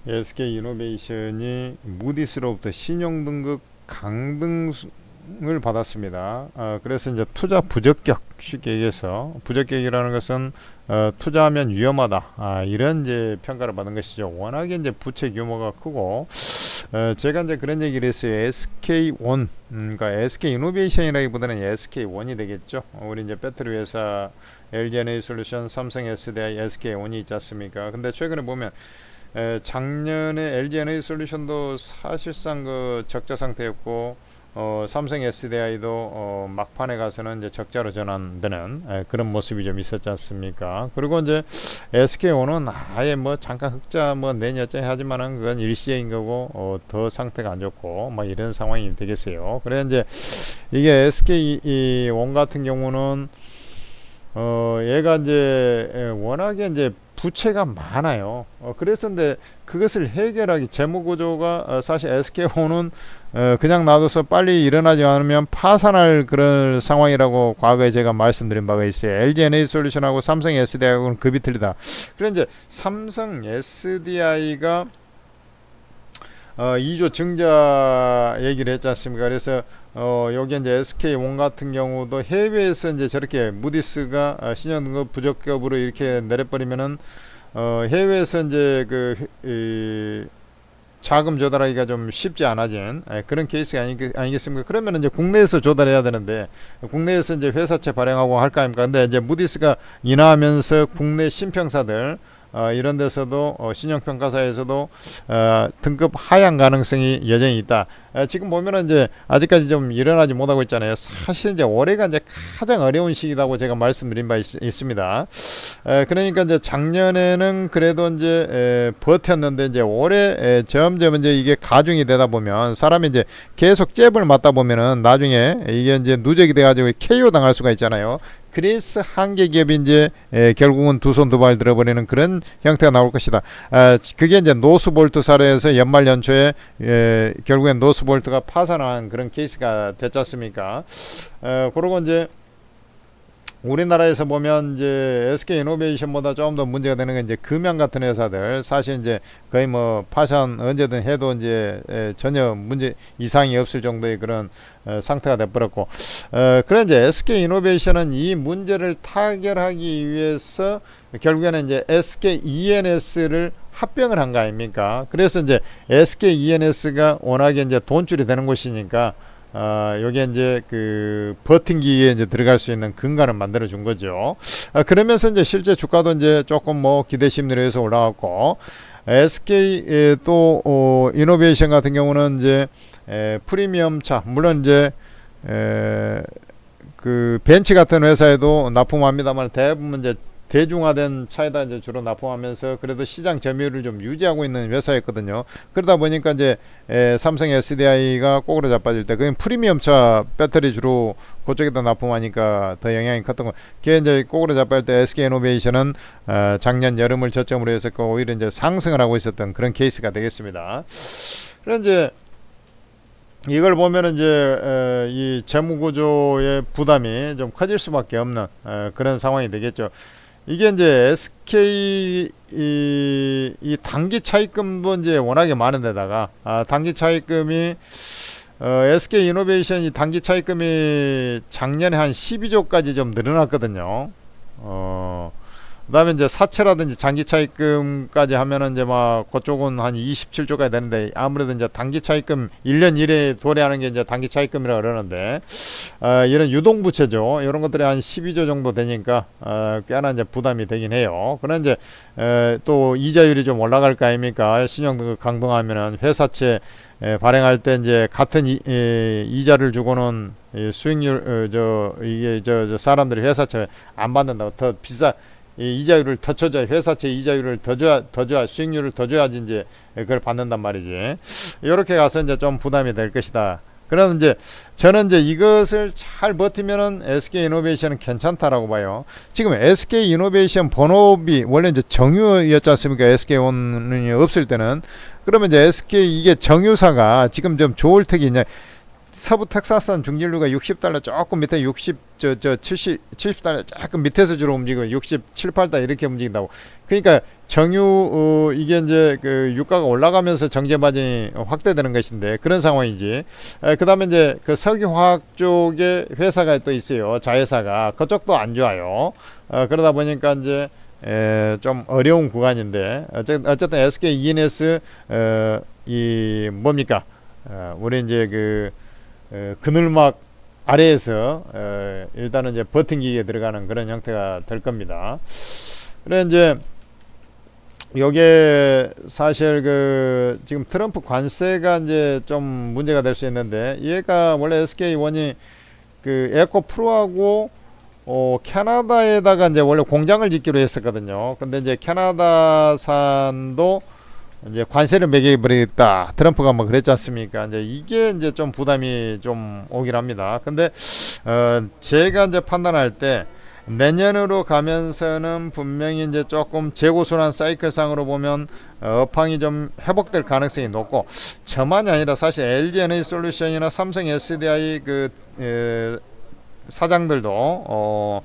SK 이노베이션이 무디스로부터 신용등급 강등을 받았습니다. 그래서 이제 투자 부적격, 쉽게 얘기해서 부적격이라는 것은 투자하면 위험하다, 이런 이제 평가를 받은 것이죠. 워낙에 이제 부채 규모가 크고, 제가 이제 그런 얘기를 했어요. SK1, 그러니까 SK 이노베이션이라기보다는 SK1이 되겠죠. 우리 이제 배터리 회사 LG에너지솔루션, 삼성 SDI, SK1이 있지 않습니까? 근데 최근에 보면 작년에 LG에너지솔루션도 사실상 그 적자 상태였고, 삼성 SDI도 막판에 가서는 이제 적자로 전환되는 그런 모습이 좀 있었지 않습니까? 그리고 이제 SKO는 아예 뭐 잠깐 흑자 뭐 내년째 하지만은 그건 일시적인 거고, 더 상태가 안 좋고 막 이런 상황이 되겠어요. 그래 이제 이게 SK1 같은 경우는 얘가 이제 워낙에 이제 부채가 많아요. 그래서 근데 그것을 해결하기 재무 구조가 사실 SK호는 그냥 놔둬서 빨리 일어나지 않으면 파산할 그런 상황이라고 과거에 제가 말씀드린 바가 있어요. LG 에너지솔루션하고 삼성 SDI하고는 급이 틀리다. 그래 이제 삼성 SDI가 2조 증자 얘기를 했지 않습니까? 그래서 여기 이제 SK1 같은 경우도 해외에서 이제 저렇게 무디스가 신용등급 부적격으로 이렇게 내려버리면은 해외에서 이제 자금 조달하기가 좀 쉽지 않아진 그런 케이스가 아니겠습니까? 그러면 이제 국내에서 조달해야 되는데 국내에서 이제 회사채 발행하고 할 거 아닙니까? 근데 이제 무디스가 인하하면서 국내 신평사들 이런 데서도 신용평가사에서도 등급 하향 가능성이 여전히 있다. 지금 보면은 이제 아직까지 좀 일어나지 못하고 있잖아요. 사실 이제 올해가 이제 가장 어려운 시기라고 제가 말씀드린 바 있습니다. 그러니까 이제 작년에는 그래도 이제 버텼는데 이제 올해 점점 이제 이게 가중이 되다 보면 사람이 이제 계속 잽을 맞다 보면은 나중에 이게 이제 누적이 돼가지고 KO 당할 수가 있잖아요. 그래서 한계 기업이 이제 결국은 두 손 두 발 들어버리는 그런 형태가 나올 것이다. 그게 이제 노스볼트 사례에서 연말 연초에 결국엔 노스볼트가 파산한 그런 케이스가 됐지 않습니까? 그러고 이제 우리나라에서 보면 이제 SK 이노베이션보다 조금 더 문제가 되는 건 이제 금양 같은 회사들, 사실 이제 거의 뭐 파산 언제든 해도 이제 전혀 문제 이상이 없을 정도의 그런 상태가 돼버렸고, 그래 이제 SK 이노베이션은 이 문제를 타결하기 위해서 결국에는 이제 SK ENS를 합병을 한 거 아닙니까? 그래서 이제 SK ENS가 워낙에 이제 돈줄이 되는 곳이니까 여기에 이제 그 버팅기에 이제 들어갈 수 있는 근간을 만들어 준 거죠. 그러면서 이제 실제 주가도 이제 조금 뭐 기대 심리로 해서 올라갔고, SK 또 이노베이션 같은 경우는 이제 프리미엄 차, 물론 이제 그 벤츠 같은 회사에도 납품합니다만 대부분 이제 대중화된 차에다 이제 주로 납품하면서 그래도 시장 점유율을 좀 유지하고 있는 회사였거든요. 그러다 보니까 이제 삼성 SDI가 꼬그려 자빠질 때 그냥 프리미엄 차 배터리 주로 그쪽에다 납품하니까 더 영향이 컸던 거. 그게 이제 꼬그려 자빠질 때 SK 이노베이션은 작년 여름을 저점으로 해서 오히려 이제 상승을 하고 있었던 그런 케이스가 되겠습니다. 그래서 이제 이걸 보면 이제 이 재무 구조의 부담이 좀 커질 수밖에 없는 그런 상황이 되겠죠. 이게 이제 SK 이 단기 차입금도 이제 워낙에 많은데다가 단기 차입금이 SK 이노베이션이 단기 차입금이 작년에 한 12조까지 좀 늘어났거든요. 그다음에 이제 사채라든지 장기 차입금까지 하면은 이제 막 그쪽은 한 27조까지 되는데, 아무래도 이제 단기 차입금 1년 1회 도래하는 게 이제 단기 차입금이라 그러는데, 이런 유동부채죠. 이런 것들이 한 12조 정도 되니까 꽤나 이제 부담이 되긴 해요. 그러나 이제 또 이자율이 좀 올라갈 거 아닙니까? 신용등급 강등하면은 회사채 발행할 때 이제 같은 이자를 주고는 수익률 이게 저 사람들이 회사채 안 받는다고 더 비싸. 이 이자율을 더 쳐줘야, 회사채 이자율을 더 줘야 수익률을 더 줘야지 이제 그걸 받는단 말이지. 이렇게 가서 이제 좀 부담이 될 것이다. 그래서 이제 저는 이제 이것을 잘 버티면은 SK 이노베이션은 괜찮다라고 봐요. 지금 SK 이노베이션 본업이 원래 이제 정유였지 않습니까? SK온이 없을 때는. 그러면 이제 SK 이게 정유사가 지금 좀 좋을 택이 있냐? 서부 텍사스는 중진류가 $60 조금 밑에 70달러 조금 밑에서 주로 움직이고 67, 8달러 이렇게 움직인다고. 그러니까 정유 이게 이제 그 유가가 올라가면서 정제 마진이 확대되는 것인데 그런 상황이지. 그다음에 이제 그 석유화학 쪽에 회사가 또 있어요. 자회사가 그쪽도 안 좋아요. 그러다 보니까 이제 좀 어려운 구간인데 어쨌든 SK E&S 이 뭡니까? 우리 이제 그 그늘막 아래에서 일단은 이제 버팅기에 들어가는 그런 형태가 될 겁니다. 그래 이제 요게 사실 그 지금 트럼프 관세가 이제 좀 문제가 될 수 있는데 얘가 원래 SK1이 그 에코 프로하고 캐나다에다가 이제 원래 공장을 짓기로 했었거든요. 근데 이제 캐나다산도 이제 관세를 매겨버리겠다. 트럼프가 뭐 그랬지 않습니까? 이제 이게 이제 좀 부담이 좀 오긴 합니다. 근데, 제가 이제 판단할 때 내년으로 가면서는 분명히 이제 조금 재고순환 사이클상으로 보면 업황이 좀 회복될 가능성이 높고 저만이 아니라 사실 LG에너지솔루션이나 삼성 SDI 그, 사장들도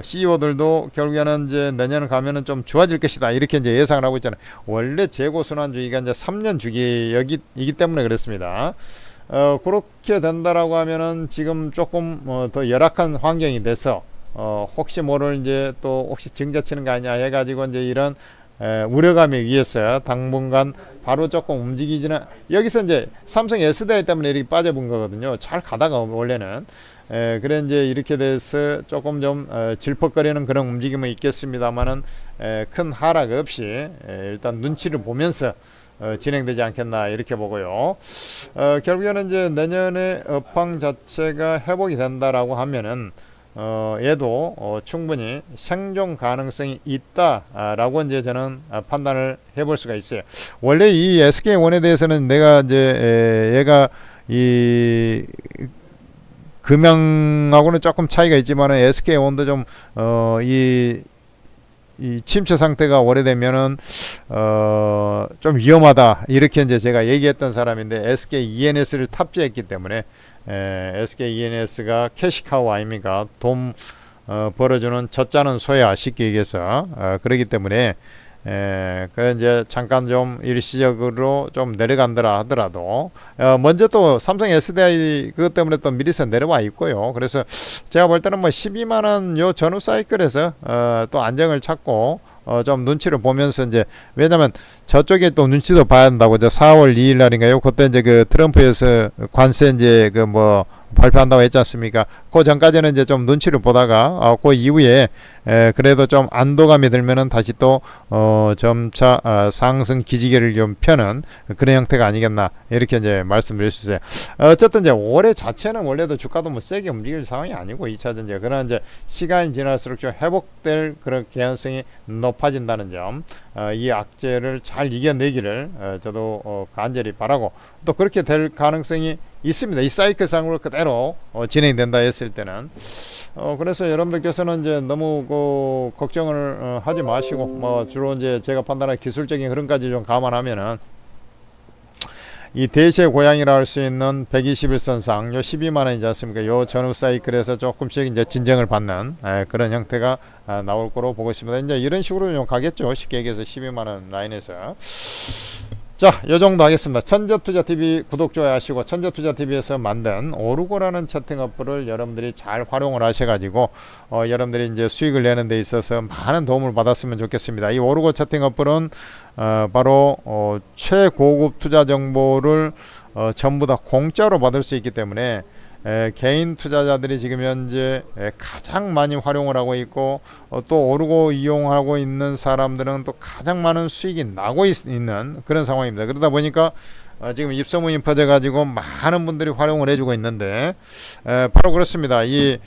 CEO들도 결국에는 이제 내년을 가면은 좀 좋아질 것이다 이렇게 이제 예상을 하고 있잖아요. 원래 재고 순환 주기가 이제 3년 주기이기 때문에 그렇습니다. 그렇게 된다라고 하면은 지금 조금 더 열악한 환경이 돼서 혹시 모를 이제 또 혹시 증자 치는 거 아니야 해가지고 이제 이런 우려감에 의해서 당분간 바로 조금 움직이지는 여기서 이제 삼성 SDI 때문에 이렇게 빠져본 거거든요. 잘 가다가 원래는 그래 이제 이렇게 돼서 조금 좀 질퍽거리는 그런 움직임은 있겠습니다만은 큰 하락 없이 일단 눈치를 보면서 진행되지 않겠나 이렇게 보고요. 결국에는 이제 내년에 업황 자체가 회복이 된다라고 하면은 얘도 충분히 생존 가능성이 있다라고 이제 저는 판단을 해볼 수가 있어요. 원래 이 SK1에 대해서는 내가 이제 얘가 이 금형하고는 조금 차이가 있지만은 SK1도 좀 이 침체 상태가 오래되면은 좀 위험하다 이렇게 이제 제가 얘기했던 사람인데 SK E&S를 탑재했기 때문에 SK E&S가 캐시카우 아닙니까? 돈 벌어주는 젖자는 소야 쉽게 얘기해서 그러기 때문에 그래 이제 잠깐 좀 일시적으로 좀 내려간다라 하더라도 먼저 또 삼성 SDI 그것 때문에 또 미리서 내려와 있고요. 그래서 제가 볼 때는 뭐 12만원 요 전후 사이클에서 또 안정을 찾고 좀 눈치를 보면서 이제 왜냐면 저쪽에 또 눈치도 봐야 한다고 이제 4월 2일 날인가요? 그때 이제 그 트럼프에서 관세 이제 그 뭐 발표한다고 했지 않습니까? 그 전까지는 이제 좀 눈치를 보다가 그 이후에 그래도 좀 안도감이 들면은 다시 또 점차 상승 기지개를 좀 펴는 그런 형태가 아니겠나 이렇게 이제 말씀드릴 수 있어요. 어쨌든 이제 올해 자체는 원래도 주가도 뭐 세게 움직일 상황이 아니고 2차 전지 그러나 이제 시간이 지날수록 좀 회복될 그런 개연성이 높아진다는 점, 이 악재를 잘 이겨내기를 저도 간절히 바라고 또 그렇게 될 가능성이 있습니다. 이 사이클상으로 그대로 진행된다 했을 때는 그래서 여러분들께서는 이제 너무 그 걱정을 하지 마시고 뭐 주로 이제 제가 판단한 기술적인 흐름까지 좀 감안하면은 이 대세 고양이라 할 수 있는 121선상 요 12만원이지 않습니까? 요 전후 사이클에서 조금씩 이제 진정을 받는 그런 형태가 나올 거로 보고 있습니다. 이제 이런 식으로 좀 가겠죠. 쉽게 얘기해서 12만원 라인에서. 자, 요 정도 하겠습니다. 천재투자TV 구독, 좋아요 하시고 천재투자TV에서 만든 오르고라는 채팅 어플을 여러분들이 잘 활용을 하셔가지고 여러분들이 이제 수익을 내는 데 있어서 많은 도움을 받았으면 좋겠습니다. 이 오르고 채팅 어플은 바로 최고급 투자 정보를 전부 다 공짜로 받을 수 있기 때문에 개인 투자자들이 지금 현재 가장 많이 활용을 하고 있고 또 오르고 이용하고 있는 사람들은 또 가장 많은 수익이 나고 있는 그런 상황입니다. 그러다 보니까 지금 입소문이 퍼져 가지고 많은 분들이 활용을 해주고 있는데 바로 그렇습니다. 이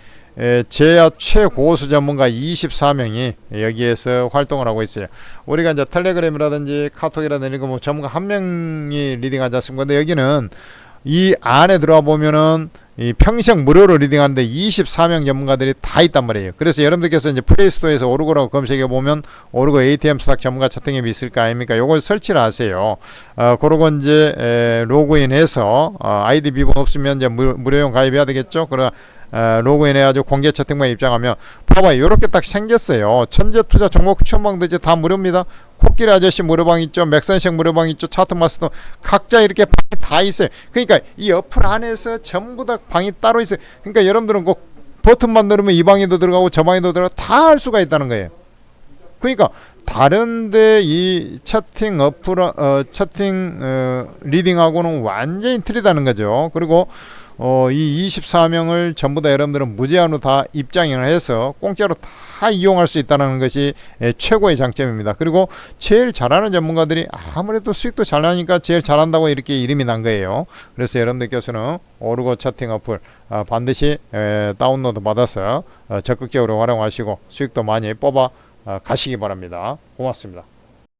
제야 최고수 전문가 24명이 여기에서 활동을 하고 있어요. 우리가 이제 텔레그램이라든지 카톡이라든지 이런 거 뭐 전문가 한 명이 리딩하지 않습니까? 근데 여기는 이 안에 들어와 보면은 이 평생 무료로 리딩하는데 24명 전문가들이 다 있단 말이에요. 그래서 여러분들께서 이제 플레이스토어에서 오르고라고 검색해 보면 오르고 ATM 스탁 전문가 채팅 앱이 있을 거 아닙니까? 요걸 설치를 하세요. 그러고 이제 로그인해서 아이디 비번 없으면 이제 무료용 가입해야 되겠죠. 그러 로그인 해가지고 공개 채팅방에 입장하면 봐봐요. 요렇게 딱 생겼어요. 천재투자 종목 추천방도 이제 다 무료입니다. 코끼리 아저씨 무료방 있죠. 맥선식 무료방 있죠. 차트마스터 각자 이렇게 방이 다 있어요. 그러니까 이 어플 안에서 전부 다 방이 따로 있어요. 그러니까 여러분들은 꼭 버튼만 누르면 이 방에도 들어가고 저 방에도 들어가고 다 할 수가 있다는 거예요. 그러니까 다른데 이 채팅 어플 채팅 리딩하고는 완전히 틀리다는 거죠. 그리고 이 24명을 전부 다 여러분들은 무제한으로 다 입장을 해서 공짜로 다 이용할 수 있다는 것이 최고의 장점입니다. 그리고 제일 잘하는 전문가들이 아무래도 수익도 잘 나니까 제일 잘한다고 이렇게 이름이 난 거예요. 그래서 여러분들께서는 오르고 채팅 어플 반드시 다운로드 받아서 적극적으로 활용하시고 수익도 많이 뽑아 가시기 바랍니다. 고맙습니다.